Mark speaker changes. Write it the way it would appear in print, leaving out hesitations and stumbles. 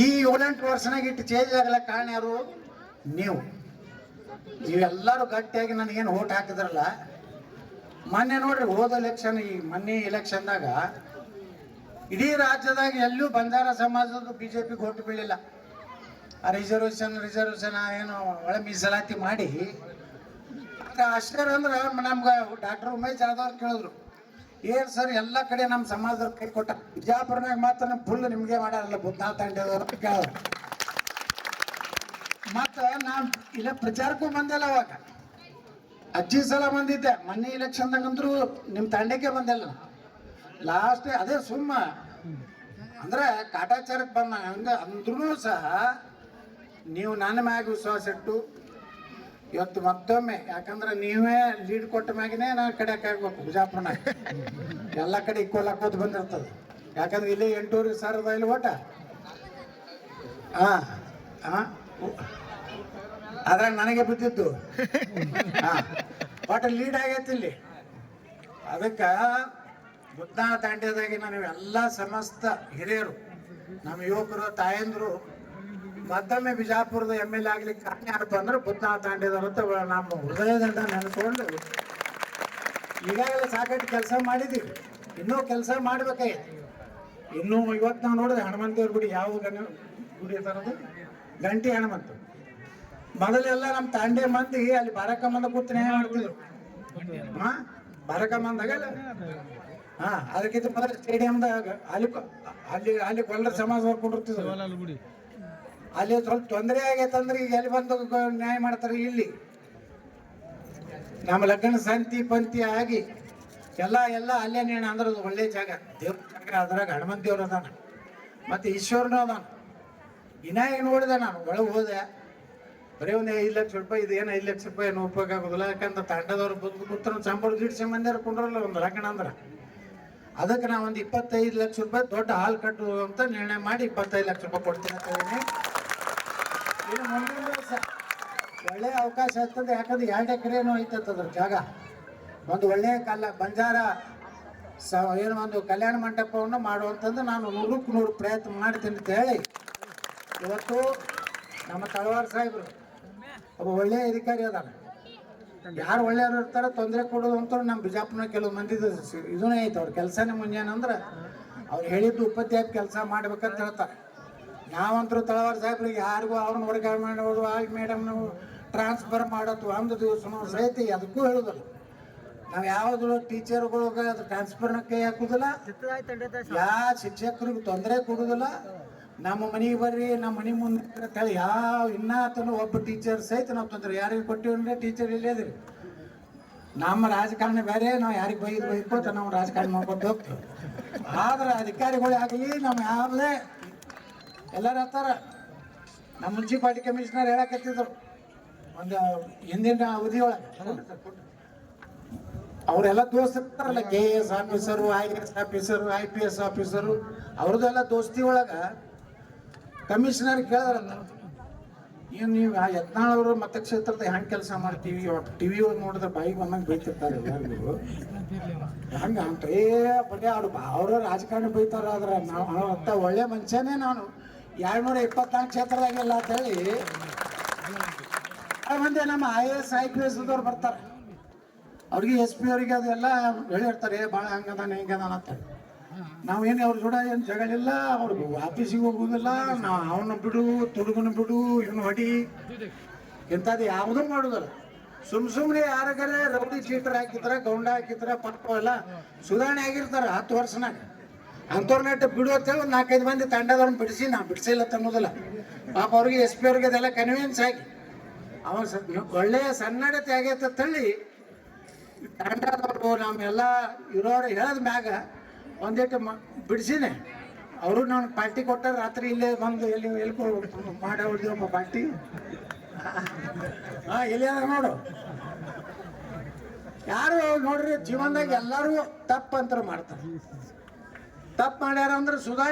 Speaker 1: ಈ 7-8 ವರ್ಷನಾಗ ಇಟ್ಟು ಚೇಂಜ್ ಆಗಲ್ಲ ಕಾರಣ ಯಾರು? ನೀವೆಲ್ಲರೂ ಗಟ್ಟಿಯಾಗಿ ನನಗೇನು ಓಟ್ ಹಾಕಿದ್ರಲ್ಲ. ಮೊನ್ನೆ ನೋಡ್ರಿ, ಹೋದ ಎಲೆಕ್ಷನ್, ಈ ಮೊನ್ನೆ ಎಲೆಕ್ಷನ್ದಾಗ ಇಡೀ ರಾಜ್ಯದಾಗ ಎಲ್ಲೂ ಬಂಜಾರ ಸಮಾಜದ ಬಿಜೆಪಿಗೆ ಓಟ್ ಬೀಳಿಲ್ಲ. ರಿಸರ್ವೇಷನ್ ಏನು ಒಳ ಮೀಸಲಾತಿ ಮಾಡಿ ಆಶ್ಚರ್ಯ ಅಂದ್ರೆ ನಮ್ಗೆ ಡಾಕ್ಟರ್ ಉಮೇಶ್ ಜಾಧವ್ ಕೇಳಿದ್ರು, ಏನ್ ಸರ್ ಎಲ್ಲ ಕಡೆ ನಮ್ಮ ಸಮಾಜದವ್ರು ಕೈ ಕೊಟ್ಟ, ಬಿಜಾಪುರನಾಗ ಮಾತ್ರ ನಮ್ಮ ಫುಲ್ ನಿಮ್ಗೆ ಮಾಡಾರಲ್ಲ ಬುದ್ಧಾಳ ತಂಡದವ್ರು ಕೇಳಿದ್ರು. ಮತ್ತ ನಾನ್ ಇಲ್ಲ ಪ್ರಚಾರಕ್ಕೂ ಬಂದಿಲ್ಲ. ಅವಾಗ ಅಜ್ಜಿ ಸಲ ಬಂದಿದ್ದೆ, ಮೊನ್ನೆ ಇಲೆಕ್ಷನ್ದಾಗಂದ್ರು ನಿಮ್ಮ ತಂಡಕ್ಕೆ ಬಂದಿಲ್ಲ. ಲಾಸ್ಟ್ ಅದೇ ಸುಮ್ಮ ಅಂದ್ರೆ ಕಾಟಾಚಾರಕ್ಕೆ ಬಂದ ಹಂಗ ಅಂದ್ರೂ ಸಹ ನೀವು ನನ್ನ ಮ್ಯಾಗ ವಿಶ್ವಾಸ ಇಟ್ಟು ಇವತ್ತು ಮತ್ತೊಮ್ಮೆ, ಯಾಕಂದ್ರೆ ನೀವೇ ಲೀಡ್ ಕೊಟ್ಟ ಮ್ಯಾಗನೇ ನಾ ಕಡೆಯಾಕ ಆಗ್ಬೇಕು. ಬಿಜಾಪುರನಾಗ ಎಲ್ಲ ಕಡೆ ಇಕ್ವಲ್ ಹಾಕೋದು ಬಂದಿರ್ತದೆ. ಯಾಕಂದ್ರೆ ಇಲ್ಲಿ 8,000 ಇಲ್ಲಿ ಓಟ. ಅದ್ರಾಗ ನನಗೆ ಬಿದ್ದಿದ್ದು ಒಟ್ಟು ಲೀಡ್ ಆಗೈತಿ ಇಲ್ಲಿ. ಅದಕ್ಕೆ ಬುದ್ಧಾಳ ತಾಂಡ್ಯದಾಗಿನ ನೀವೆಲ್ಲ ಸಮಸ್ತ ಹಿರಿಯರು, ನಮ್ಮ ಯುವಕರು, ತಾಯಂದ್ರು ಮತ್ತೊಮ್ಮೆ ಬಿಜಾಪುರದ MLA ಆಗ್ಲಿಕ್ಕೆ ಕಾರಣ ಯಾರಪ್ಪ ಅಂದ್ರೆ ಬುದ್ಧಾಳ ತಾಂಡ್ಯದವ್ರು ಅಂತ ನಮ್ಮ ಹೃದಯದಿಂದ ನೆನೆಸ್ಕೊಂಡು ಈಗಾಗಲೇ ಸಾಕಷ್ಟು ಕೆಲಸ ಮಾಡಿದ್ದೀವಿ, ಇನ್ನೂ ಕೆಲಸ ಮಾಡ್ಬೇಕಾಗಿತ್ತು. ಇನ್ನೂ ಇವತ್ತು ನಾವು ನೋಡಿದೆ ಹನುಮಂತೇವ್ರ ಗುಡಿ, ಯಾವ ಗುಡಿ ತರೋದು, ಗಂಟಿ ಹನುಮಂತ. ಮೊದಲೆಲ್ಲ ನಮ್ಮ ತಾಂಡೆ ಮಂದಿ ಅಲ್ಲಿ ಬಾರಕಮ್ಮಂದ ಕೂತು ನ್ಯಾಯ ಮಾಡ್ತಿದ್ರು. ಬಾರಕಮ್ಮಂದಾಗಲ್ಲ ಅದಕ್ಕಿಂತ ಮೊದಲು ಸ್ಟೇಡಿಯಂದಾಗ ಅಲ್ಲಿ ಕೊಲ್ಲರ ಸಮಾಜದವ್ರು ಕೊಟ್ಟಿರ್ತಿದ್ರು. ಅಲ್ಲಿ ಸ್ವಲ್ಪ ತೊಂದರೆ ಆಗೈತಂದ್ರೆ ಈಗ ಎಲ್ಲಿ ಬಂದು ನ್ಯಾಯ ಮಾಡ್ತಾರೆ. ಇಲ್ಲಿ ನಮ್ಮ ಲಗ್ನ ಸಂತಿ ಪಂತಿ ಆಗಿ ಎಲ್ಲ ಅಲ್ಲೇ ನೇಣ ಅಂದ್ರೆ ಒಳ್ಳೆ ಜಾಗ, ದೇವ್ರ ಜಾಗ. ಅದ್ರಾಗ ಹನುಮಂತ ದೇವ್ರು ಅದಾನ, ಮತ್ತೆ ಈಶ್ವರನು ಅದಾನ. ವಿನಾಯಕ ನೋಡಿದೆ ನಾನು, ಒಳಗೆ ಹೋದೆ. ಬರೀ ಒಂದು 5 ಲಕ್ಷ ರೂಪಾಯಿ, ಇದೇನು 5 ಲಕ್ಷ ರೂಪಾಯಿ ಏನು ಉಪಯೋಗ ಆಗೋದಿಲ್ಲ. ಯಾಕಂದ್ರೆ ತಂಡದವ್ರು ಬಂದು ಕೂತ್ರ ಸಂಬಳ ಗಿಡ್ಸಿ ಮಂದಿರ ಕುಂಡ್ರಲ್ಲ ಒಂದು ಲಗ್ನ ಅಂದ್ರೆ. ಅದಕ್ಕೆ ನಾವು ಒಂದು 25 ಲಕ್ಷ ರೂಪಾಯಿ ದೊಡ್ಡ ಹಾಲ್ ಕಟ್ಟು ಅಂತ ನಿರ್ಣಯ ಮಾಡಿ 25 ಲಕ್ಷ ರೂಪಾಯಿ ಕೊಡ್ತೀನಿ ಅಂತ ಹೇಳಿ. ಇನ್ನು ಮುಂದಿನ ವರ್ಷ ಒಳ್ಳೆ ಅವಕಾಶ ಆಗ್ತದೆ. ಯಾಕಂದ್ರೆ 2 ಎಕರೆನೂ ಐತದ್ರ ಜಾಗ. ಒಂದು ಒಳ್ಳೆಯ ಬಂಜಾರ ಏನು ಒಂದು ಕಲ್ಯಾಣ ಮಂಟಪವನ್ನು ಮಾಡುವಂತಂದು ನಾನು 100ಕ್ಕೆ 100 ಪ್ರಯತ್ನ ಮಾಡ್ತೀನಿ ಅಂತ ಹೇಳಿ, ಇವತ್ತು ನಮ್ಮ ತಳವಾರ ಸಾಹೇಬರು ಒಬ್ಬ ಒಳ್ಳೆಯ ಅಧಿಕಾರಿ ಅದಾನ. ಯಾರು ಒಳ್ಳೆಯವ್ರು ಇರ್ತಾರೆ, ತೊಂದರೆ ಕೊಡೋದು ಅಂತ ನಮ್ಮ ಬಿಜಾಪುರ ಕೆಲವು ಮಂದಿ ಇದನ್ನೇ ಐತೆ. ಅವ್ರ ಕೆಲಸನೇ ಮುಂಜಾನಂದ್ರೆ ಅವ್ರು ಹೇಳಿದ್ದು ಉಪತ್ಯಾಗಿ ಕೆಲಸ ಮಾಡ್ಬೇಕಂತ ಹೇಳ್ತಾರೆ. ನಾವಂತರೂ ತಳವಾರ ಸಾಹೇಬ್ರಿಗೆ ಯಾರಿಗೂ ಅವ್ರನ್ನ ವರ್ಗಾವಣೆ ಮಾಡೋದು, ಆಗಿ ಮೇಡಮ್ ನಾವು ಟ್ರಾನ್ಸ್ಫರ್ ಮಾಡೋದು ಒಂದು ದಿವಸ ಸಹಿತ ಅದಕ್ಕೂ ಹೇಳೋದಿಲ್ಲ. ನಾವು ಯಾವ್ದು ಟೀಚರ್ಗಳಿಗೆ ಅದು ಟ್ರಾನ್ಸ್ಫರ್ನ ಕೈ ಹಾಕೋದಿಲ್ಲ, ಯಾವ ಶಿಕ್ಷಕರಿಗೆ ತೊಂದರೆ ಕೊಡೋದಿಲ್ಲ. ನಮ್ಮ ಮನೆಗೆ ಬರ್ರಿ, ನಮ್ಮ ಮನೆ ಮುಂದೆ ಯಾವ ಇನ್ನಾತನು ಒಬ್ಬ ಟೀಚರ್ ಸಹಿತ ನಾವು ತೊಂದರೆ ಯಾರಿಗೆ ಕೊಟ್ಟಿವಿ ಟೀಚರ್ ಇಲ್ಲೇದ್ರಿ. ನಮ್ಮ ರಾಜಕಾರಣ ಬೇರೆ, ನಾವು ಯಾರಿಗೆ ಬೈಕೋತ ನಾವು ರಾಜಕಾರಣ ಮಾಡ್ಕೊಂಡು ಹೋಗ್ತೀವಿ. ಆದ್ರೆ ಅಧಿಕಾರಿಗಳು ಆಗಲಿ ನಮ್ಮ ಯಾರಲ್ಲೇ ಎಲ್ಲರೂ ಹತ್ತಾರ. ನಮ್ಮ ಮುನ್ಸಿಪಾಲಿಟಿ ಕಮಿಷನರ್ ಹೇಳಕತ್ತಿದ್ರು ಒಂದು ಹಿಂದಿನ ಅವಧಿಯೊಳಗೆ, ಅವರೆಲ್ಲ ದೋಸ್ತಿರ್ತಾರಲ್ಲ, KS officer, IAS officer, IPS officer, ಅವ್ರದ್ದೆಲ್ಲ ದೋಸ್ತಿ ಒಳಗೆ ಕಮಿಷನರ್ ಕೇಳಿದ್ರ, ಏನು ನೀವು ಯತ್ನಾಳವರು ಮತಕ್ಷೇತ್ರದ ಹೆಂಗೆ ಕೆಲಸ ಮಾಡ್ತೀವಿ, TV ನೋಡಿದ್ರೆ ಬಾಯಿಗೆ ಬಂದಂಗೆ ಬೈತಿರ್ತಾರೆ ಎಲ್ಲರಿಗೂ. ಹಂಗೆ ಅಂತ ಬರೀ ಅವರು ರಾಜಕಾರಣ ಬೈತಾರ. ಆದ್ರೆ ನಾವು ಅಂತ ಒಳ್ಳೆ ಮನುಷ್ಯನೇ. ನಾನು 224 ಕ್ಷೇತ್ರದಾಗೆಲ್ಲ ಅಂತ ಹೇಳಿ ಮಂದಿ ನಮ್ಮ IAS IPS ಅವ್ರು ಬರ್ತಾರೆ. ಅವ್ರಿಗೆ SP ಅವರಿಗೆ ಅದೆಲ್ಲ ಹೇಳಿರ್ತಾರೆ, ಭಾಳ ಹಂಗದಾನ ಹಿಂಗದಾನ ಅಂತ. ನಾವೇನು ಅವ್ರ ಜೋಡ ಏನು ಜಗಳಿಲ್ಲ, ಅವ್ರಿಗೆ ಆಫೀಸಿಗೆ ಹೋಗುದಿಲ್ಲ. ನಾವು ಅವನ್ನ ಬಿಡು, ತುಡುಗನ ಬಿಡು, ಇವನು ಹೊಡಿ, ಇಂಥದ್ದು ಯಾವುದೂ ಮಾಡೋದಲ್ಲ. ಸುಮ್ಮನೆ ಯಾರಿಗಾರೆ ರೌಡಿ ಚೀಟರ್ ಹಾಕಿದ್ರ, ಗೌಂಡ ಹಾಕಿದ್ರ, ಪಪ್ಪ ಎಲ್ಲ ಸುಧಾರಣೆ ಆಗಿರ್ತಾರೆ 10 ವರ್ಷನಾಗ. ಅಂಥವ್ರನ್ನ ಬಿಡು ಅಂತೇಳಿ ಒಂದು 4-5 ಮಂದಿ ತಂಡದವ್ರನ್ನ ಬಿಡಿಸಿ, ನಾವು ಬಿಡಿಸಿಲ್ಲ ಅನ್ನೋದಿಲ್ಲ. ಪಾಪ ಅವ್ರಿಗೆ SP ಅವ್ರಿಗೆ ಅದೆಲ್ಲ ಕನ್ವಿನ್ಸ್ ಆಗಿ ಅವ ಒಳ್ಳೆಯ ಸನ್ನಡತೆ ಆಗೈತೆ ಅಂತೇಳಿ ತಂಡದವರು ನಮ್ಮೆಲ್ಲ ಇರೋರು ಹೇಳದ ಮ್ಯಾಗ ಒಂದಿಟ್ಟು ಬಿಡಿಸಿನೆ. ಅವರು ನಾನು ಪಾರ್ಟಿ ಕೊಟ್ಟಾರ. ರಾತ್ರಿ ಇಲ್ಲೇ ಬಂದು ಎಲ್ಲಿ ಮಾಡಿ ಹೊಡೆದಿವಪ್ಪ ಪಾರ್ಟಿ. ಎಲ್ಲಿ ಅದ ನೋಡು. ಯಾರು ನೋಡ್ರಿ ಜೀವನದಾಗ ಎಲ್ಲರೂ ತಪ್ಪಂತರ ಮಾಡ್ತಾರೆ. ತಪ್ಪು ಮಾಡ್ಯಾರ ಅಂದ್ರೆ ಸುಧಾರಣೆ